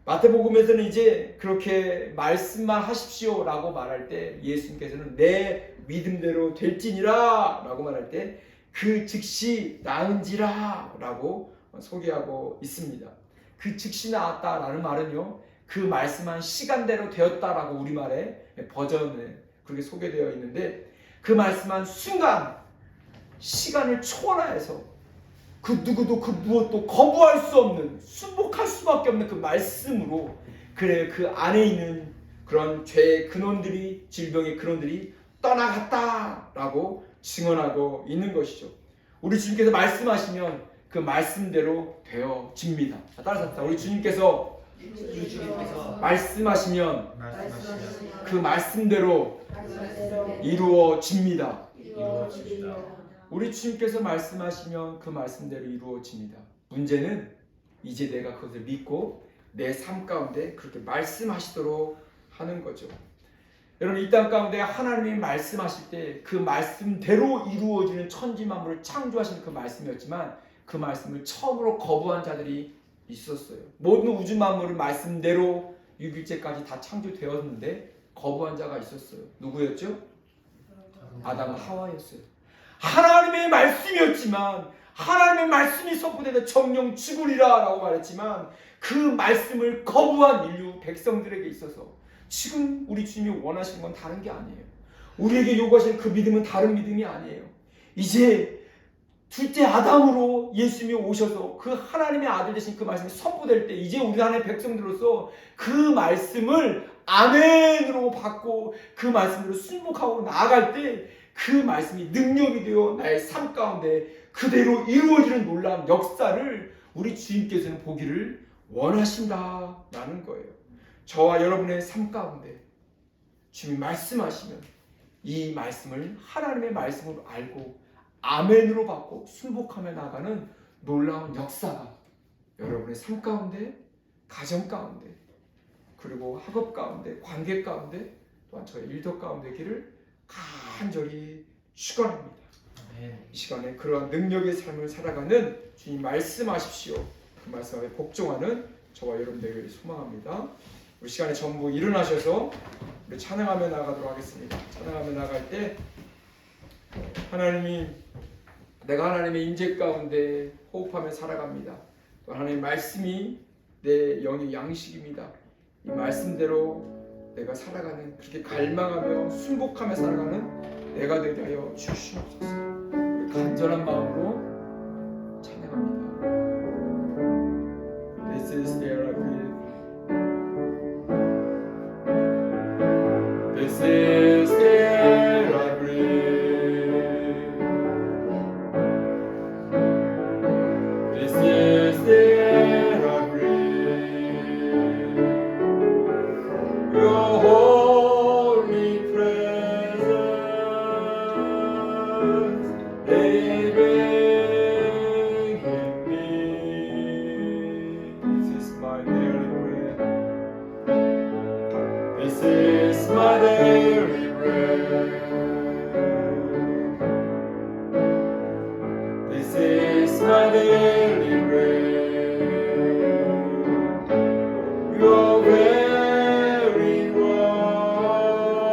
마태복음에서는 이제 그렇게 말씀만 하십시오 라고 말할 때 예수님께서는 내 믿음대로 될지니라 라고 말할 때 그 즉시 나은지라 라고 소개하고 있습니다. 그 즉시 나았다 라는 말은요, 그 말씀한 시간대로 되었다라고 우리말에 버전에 그렇게 소개되어 있는데, 그 말씀한 순간, 시간을 초월해서 그 누구도 그 무엇도 거부할 수 없는, 순복할 수밖에 없는 그 말씀으로, 그래 그 안에 있는 그런 죄의 근원들이, 질병의 근원들이 떠나갔다라고 증언하고 있는 것이죠. 우리 주님께서 말씀하시면 그 말씀대로 되어집니다. 따라서 우리 주님께서 주님께서 말씀하시면 말씀하시면 그 말씀대로 이루어집니다. 이루어집니다. 우리 주님께서 말씀하시면 그 말씀대로 이루어집니다. 문제는 이제 내가 그것을 믿고 내 삶 가운데 그렇게 말씀하시도록 하는 거죠. 여러분, 이 땅 가운데 하나님이 말씀하실 때 그 말씀대로 이루어지는 천지 만물을 창조하신 그 말씀이었지만 그 말씀을 처음으로 거부한 자들이 있었어요. 모든 우주 만물은 말씀대로 6일째까지 다 창조되었는데 거부한 자가 있었어요. 누구였죠? 아담과 하와였어요. 하나님의 말씀이었지만, 하나님의 말씀이 선포되다 정령 죽으리라 라고 말했지만 그 말씀을 거부한 인류 백성들에게 있어서 지금 우리 주님이 원하시는 건 다른 게 아니에요. 우리에게 요구하시는 그 믿음은 다른 믿음이 아니에요. 이제 둘째 아담으로 예수님이 오셔서 그 하나님의 아들 되신 그 말씀이 선포될 때 이제 우리 하나님의 백성들로서 그 말씀을 아멘으로 받고 그 말씀으로 순복하고 나아갈 때 그 말씀이 능력이 되어 나의 삶 가운데 그대로 이루어지는 놀라운 역사를 우리 주님께서는 보기를 원하신다라는 거예요. 저와 여러분의 삶 가운데 주님이 말씀하시면 이 말씀을 하나님의 말씀으로 알고 아멘으로 받고 순복하며 나가는 놀라운 역사가 여러분의 삶 가운데, 가정 가운데, 그리고 학업 가운데, 관계 가운데, 또한 저의 일터 가운데 길을 간절히 축원합니다. 이 시간에 그러한 능력의 삶을 살아가는 주님 말씀하십시오. 그 말씀에 복종하는 저와 여러분들에게 소망합니다. 우리 시간에 전부 일어나셔서 우리 찬양하며 나가도록 하겠습니다. 찬양하며 나갈 때 하나님이 내가 하나님의 임재 가운데 호흡하며 살아갑니다. 또 하나님의 말씀이 내 영의 양식입니다. 이 말씀대로 내가 살아가는, 그렇게 갈망하며 순복하며 살아가는 내가 되게 하여 주시옵소서. 우리 간절한 마음으로 찬양합니다. This is the air I breathe. This is the air I breathe. This is the air I breathe. Your holy presence living in me. This is my daily bread. This is my daily bread. This is my daily bread. Your very word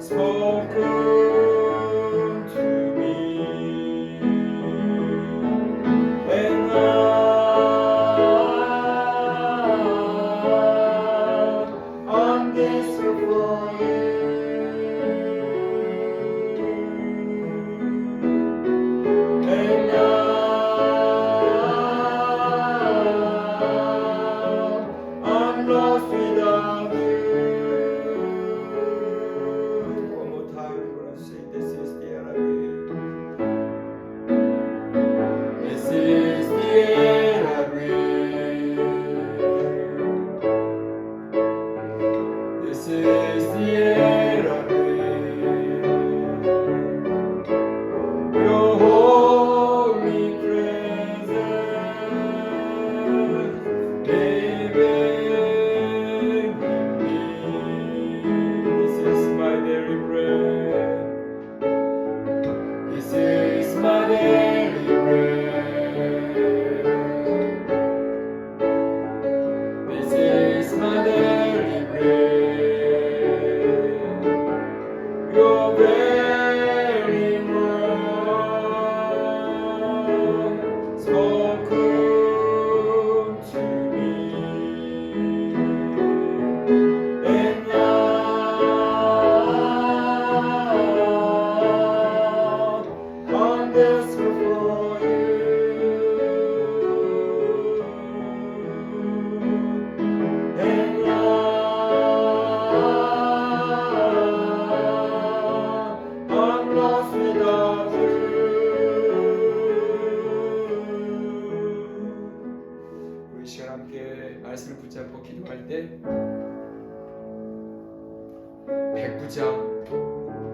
spoken to me, and on this for you, and I'm lost without you. One more time, we're gonna sing. This is the air I breathe. This is the air I breathe. This is the air I breathe. Your holy presence living in me. This is my daily bread. This is my daily bread. This is my daily bread. 가운데 백부장,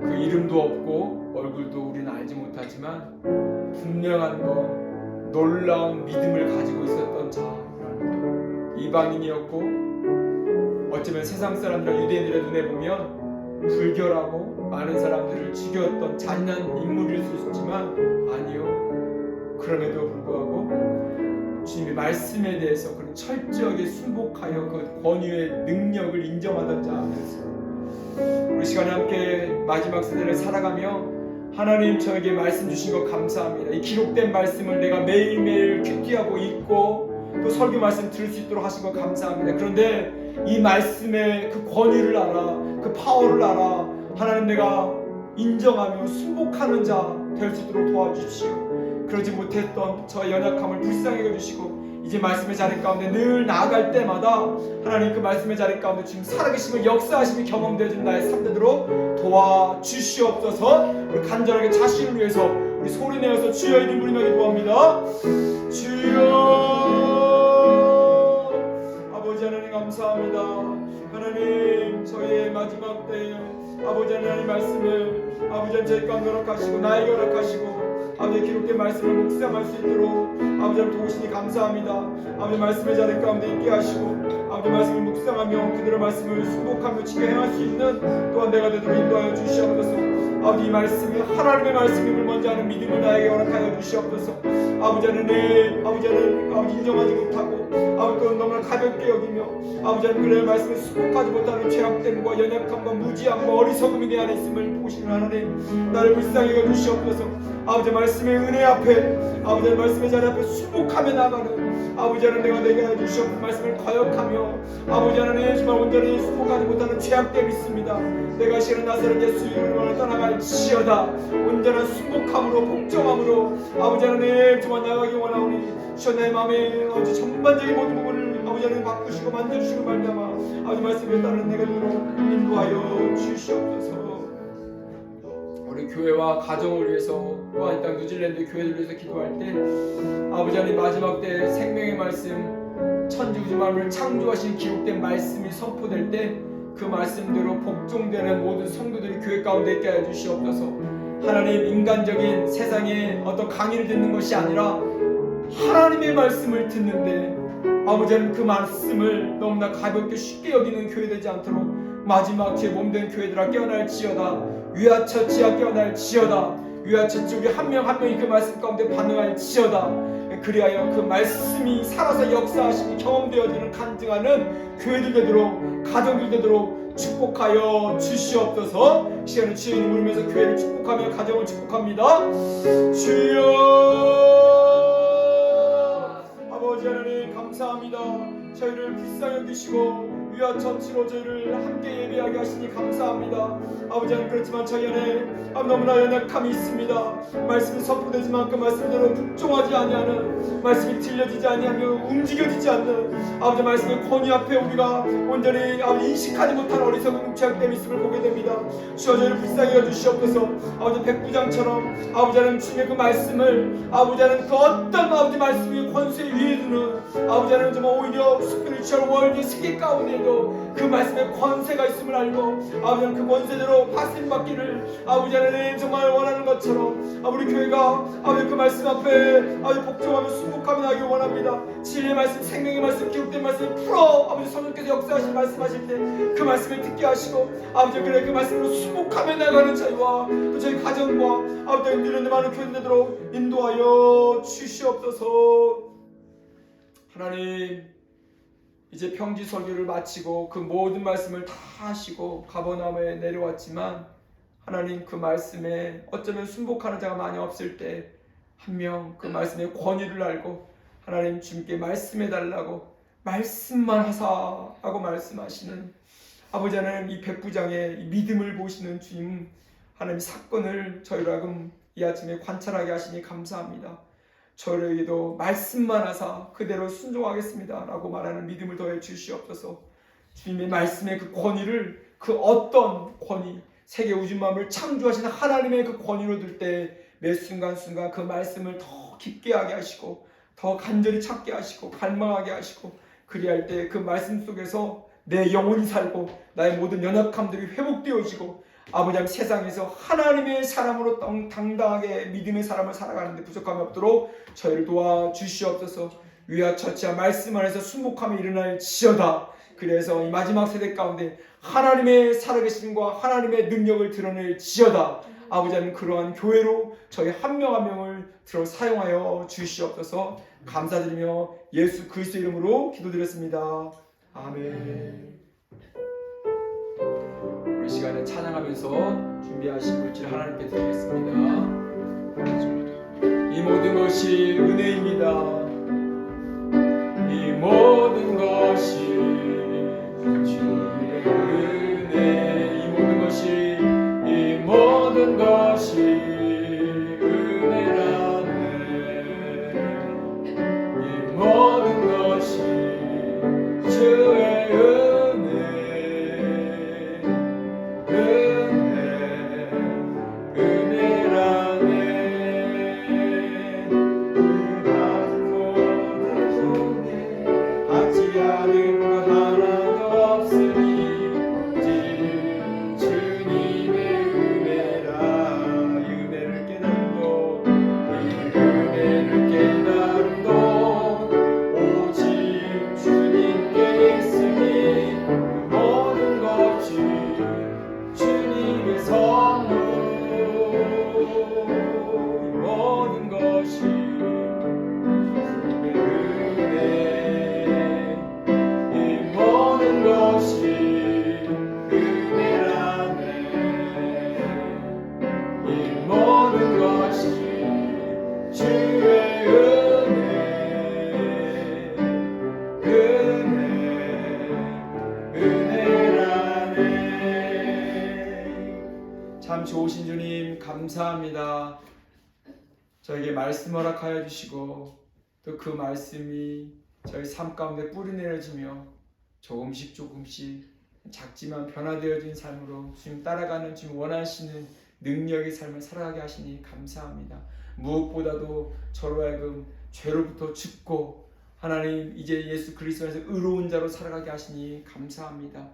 그 이름도 없고 얼굴도 우리는 알지 못하지만 분명한 건 놀라운 믿음을 가지고 있었던 자라는 것. 이방인이었고 어쩌면 세상 사람들과 유대인들의 눈에 보면 불결하고 많은 사람들을 죽였던 잔인한 인물일 수 있지만 아니요. 그럼에도 불구하고 주님의 말씀에 대해서 그런 철저하게 순복하여 그 권위의 능력을 인정하던 자였어요. 우리 시간에 함께 마지막 세대를 살아가며 하나님 저에게 말씀 주신 것 감사합니다. 이 기록된 말씀을 내가 매일매일 큐티하고 읽고 또 설교 말씀 들을 수 있도록 하신 것 감사합니다. 그런데 이 말씀의 그 권위를 알아, 그 파워를 알아 하나님 내가 인정하며 순복하는 자 될 수 있도록 도와주십시오. 그러지 못했던 저의 연약함을 불쌍히 여겨주시고 이제 말씀의 자리 가운데 늘 나아갈 때마다 하나님 그 말씀의 자리 가운데 지금 살아계심을 역사하심이 경험되어진 나의 삶되도록 도와주시옵소서. 우리 간절하게 자신을 위해서 우리 소리내어서 주여 이름 부르며 기도합니다. 주여 아버지 하나님 감사합니다. 하나님 저희의 마지막 때에 아버지 하나님 말씀을 아버지 하나님 저희 가운데 허락하시고 나에게 허락하시고 아버지 기록된 말씀을 묵상할 수 있도록 아버지 하나님 도우시니 감사합니다. 아버지 말씀의 자리 가운데 있게 하시고 아버지 말씀을 묵상하며 그들의 말씀을 순복하며 지켜 행할 수 있는 또한 내가 되도록 인도하여 주시옵소서. 아버지 이 말씀이 하나님의 말씀임을 먼저 하는 믿음을 나에게 허락하여 주시옵소서. 아버지 하나님 아버지 인정하지 못하고 아버지 또 너무나 가볍게 여기며 아버지 하나님 그의 말씀을 순복하지 못하는 죄악됨과 연약함과 무지함과 어리석음이 내 안에 있음을 보시는 하나님 나를 불쌍히 여주시옵소서. 아버지 말씀의 은혜 앞에 아버지 말씀의 자리 앞에 순복하며 나가는 아버지 하나님 내가 내게 해주시옵소서. 말씀을 거역하며 아버지 하나님 정말 온전히 순복하지 못하는 죄악됨이 있습니다. 내가 시는 나사렛 예수 이름으로 떠나갈지어다. 온전한 순복함으로 복종함으로 아버지 하나님 정말 나가기 원하오니 주여 내 마음에 아버지 전반적인 모든 부분을 아버지 하나님 바꾸시고 만져주시고 말미암아 아버지 말씀에 따른 내가 되도록 인도하여 주시옵소서. 우리 교회와 가정을 위해서 또한 이 땅 뉴질랜드 교회를 위해서 기도할 때 아버지 하나님 마지막 때 생명의 말씀 천지우주 만물을 창조하신 기록된 말씀이 선포될 때 그 말씀대로 복종되는 모든 성도들이 교회 가운데 있게 해 주시옵소서. 하나님 인간적인 세상의 어떤 강의를 듣는 것이 아니라 하나님의 말씀을 듣는데 아버지 하나님 그 말씀을 너무나 가볍게 쉽게 여기는 교회 되지 않도록 마지막 제 몸된 교회들아 깨어날지어다. 위아처치야 깨어날지어다. 위아처치 우리 한 명 한 명이 그 말씀 가운데 반응할지어다. 그리하여 그 말씀이 살아서 역사하심이 경험되어지는 간증하는 교회들 되도록 가정들 되도록 축복하여 주시옵소서. 시간을 주여 이름으로 부르면서 교회를 축복하며 가정을 축복합니다. 주여 아버지 하나님 감사합니다. 저희를 불쌍히 여기시고 위아처치로 저희를 함께 예배하게 하시니 감사합니다. 아버지 하나님 그렇지만 저희 안에 너무나 연약함이 있습니다. 말씀이 선포되지만 그 말씀대로 복종하지 아니하는 말씀이 들려지지 아니하며 움직여지지 않는 아버지 말씀의 권위 앞에 우리가 온전히 인식하지 못한 어리석은 죄악됨이 있음을 보게 됩니다. 주여 저희를 불쌍히 여주시옵소서. 아버지 백부장처럼 아버지 하나님 주님의 그 말씀을 아버지 하나님 그 어떤 아버지 말씀의 권세 위에 두는 아버지 하나님 정말 오히려 스피리추얼 월드 세계 가운데에도 그 말씀의 권세가 있음을 알고 아버지 하나님 그 권세대로 파생받기를 아버지 하나님 정말 원하는 것처럼 우리 교회가 아버지 그 말씀 앞에 아버지 복종하며 순복하며 나가기 원합니다. 진리의 말씀 생명의 말씀 기록된 말씀을 풀어 아버지 성령께서 역사하신 말씀하실 때 그 말씀을 듣게 하시고 아버지 그래 그 말씀으로 순복하며 나가는 저희와 또 저희 가정과 아버지 누리는 많은 교회들도록 인도하여 주시옵소서. 하나님 이제 평지 설교를 마치고 그 모든 말씀을 다 하시고 가버나움에 내려왔지만 하나님 그 말씀에 어쩌면 순복하는 자가 많이 없을 때 한 명 그 말씀의 권위를 알고 하나님 주님께 말씀해 달라고 말씀만 하사 하고 말씀하시는 아버지 하나님 이 백부장의 이 믿음을 보시는 주님 하나님 사건을 저희로 하여금 이 아침에 관찰하게 하시니 감사합니다. 저희에게도 말씀만 하사 그대로 순종하겠습니다 라고 말하는 믿음을 더해 주시옵소서. 주님의 말씀의 그 권위를 그 어떤 권위 세계 우주 만물을 창조하신 하나님의 그 권위로 들 때 매 순간순간 그 말씀을 더 깊게 하게 하시고 더 간절히 찾게 하시고 갈망하게 하시고 그리할 때 그 말씀 속에서 내 영혼이 살고 나의 모든 연약함들이 회복되어지고 아버지 하나님 세상에서 하나님의 사람으로 당당하게 믿음의 사람을 살아가는데 부족함이 없도록 저희를 도와주시옵소서. 위와 처치와 말씀 안에서 순복함이 일어날지어다. 그래서 이 마지막 세대 가운데 하나님의 살아계심과 하나님의 능력을 드러낼지어다. 아버지 하나님 그러한 교회로 저희 한 명 한 명을 들어 사용하여 주시옵소서. 감사드리며 예수 그리스도 이름으로 기도드렸습니다. 아멘. 우리 시간에 찬양하면서 준비하신 물질 하나님께 드리겠습니다. 이 모든 것이 은혜입니다. 이 모든 것이 주의 은혜. 이 모든 것이 은혜라네. 이 모든 것이 주의 은혜. 은혜라네. 그 가진 모든 종에 하지 않은 것 하나도 없으니 오직 주님의 은혜라. 이 은혜를 깨달음도 오직 주님께 있으니 모든 것이 주님의 선물. 모든 것이 주님의 은혜. 이 모든 것이 은혜라네. 이 모든 것이 주의 은혜. 은혜라네. 참 좋으신 주님 감사합니다. 저에게 말씀 허락하여 주시고 또 그 말씀이 저희 삶 가운데 뿌리 내려지며 조금씩 작지만 변화되어진 삶으로 주님 따라가는 주님 원하시는 능력의 삶을 살아가게 하시니 감사합니다. 무엇보다도 저로 하여금 죄로부터 죽고 하나님 이제 예수 그리스도 안에서 의로운 자로 살아가게 하시니 감사합니다.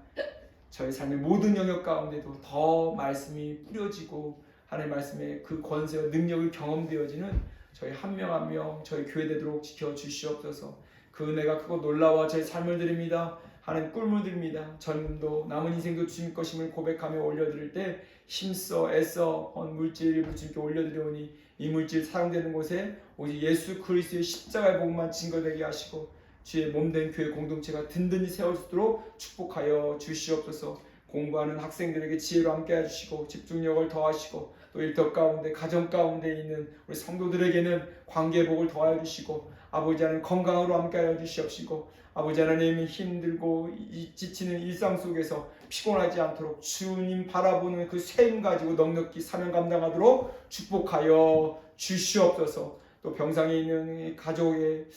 저희 삶의 모든 영역 가운데도 더 말씀이 뿌려지고 하나님의 말씀의 그 권세와 능력이 경험되어지는 저희 한 명 한 명 저희 교회 되도록 지켜주시옵소서. 그 은혜가 크고 놀라워 제 삶을 드립니다. 하나님 꿀물 드립니다. 젊음도 남은 인생도 주님 것임을 고백하며 올려드릴 때 힘써 애써 물질을 주님께 올려드리오니 이 물질 사용되는 곳에 오직 예수 그리스도의 십자가의 복음만 증거되게 하시고 주의 몸된 교회 공동체가 든든히 세울 수 있도록 축복하여 주시옵소서. 공부하는 학생들에게 지혜로 함께 해주시고 집중력을 더하시고 또 일터 가운데 가정 가운데 있는 우리 성도들에게는 관계의 복을 더하여 주시고 아버지 하나님 건강으로 함께 하여 주시옵시고 아버지 하나님 힘들고 지치는 일상 속에서 피곤하지 않도록 주님 바라보는 그 셈 가지고 넉넉히 사명 감당하도록 축복하여 주시옵소서. 또 병상에 있는 가족의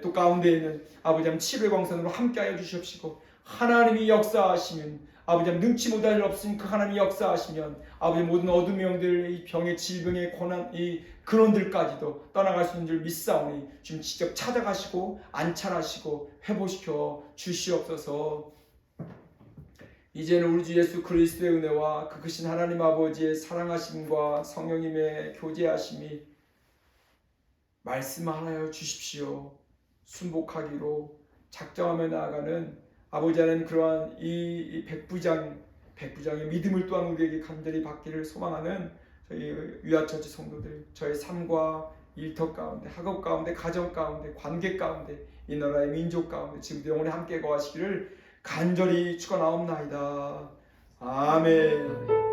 또 가운데 있는 아버지 하나님 치료의 광선으로 함께 하여 주시옵시고 하나님이 역사하시면 아버지 하나님 능치 못할 일 없으니 그 하나님이 역사하시면 아버지 모든 어둠의 영들 이 병의 질병의 고난 이 근원들까지도 떠나갈 수 있는 줄 믿사오니 지금 직접 찾아가시고 안찰하시고 회복시켜 주시옵소서. 이제는 우리 주 예수 그리스도의 은혜와 그 크신 하나님 아버지의 사랑하심과 성령님의 교제하심이 말씀하여 주십시오. 순복하기로 작정하며 나아가는 아버지 하나님 그러한 이 백부장의 믿음을 또한 우리에게 간절히 받기를 소망하는 저희 위아처치 성도들 저의 삶과 일터 가운데 학업 가운데 가정 가운데 관계 가운데 이 나라의 민족 가운데 지금도 영원히 함께 거하시기를 간절히 축원하옵나이다. 아멘.